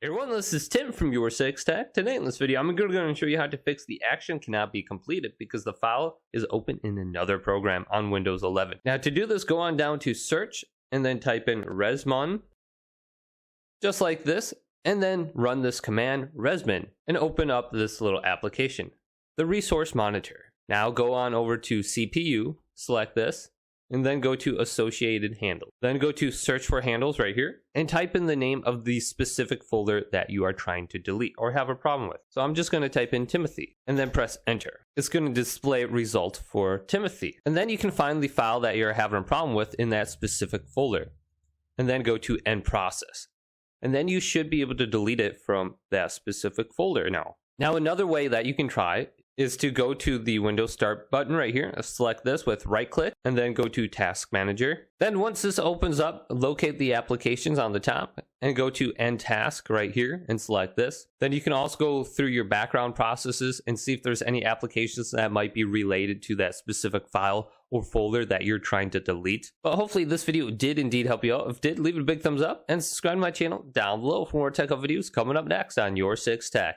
Hey everyone, this is Tim from YourSixTech. Today in this video, I'm going to show you how to fix the action cannot be completed because the file is open in another program on Windows 11. Now to do this, go on down to search and then type in resmon, just like this, and then run this command resmon and open up this little application, the resource monitor. Now go on over to CPU, select this, and then go to associated handles. Then go to search for handles right here and type in the name of the specific folder that you are trying to delete or have a problem with. So I'm just going to type in Timothy and then press enter. It's going to display result for Timothy. And then you can find the file that you're having a problem with in that specific folder and then go to end process. And then you should be able to delete it from that specific folder now. Now another way that you can try is to go to the Windows Start button right here, select this with right click, and then go to Task Manager. Then once this opens up, locate the applications on the top and go to End Task right here and select this. Then you can also go through your background processes and see if there's any applications that might be related to that specific file or folder that you're trying to delete. But hopefully this video did indeed help you out. If it did, leave it a big thumbs up and subscribe to my channel down below for more tech videos coming up next on YourSixTech.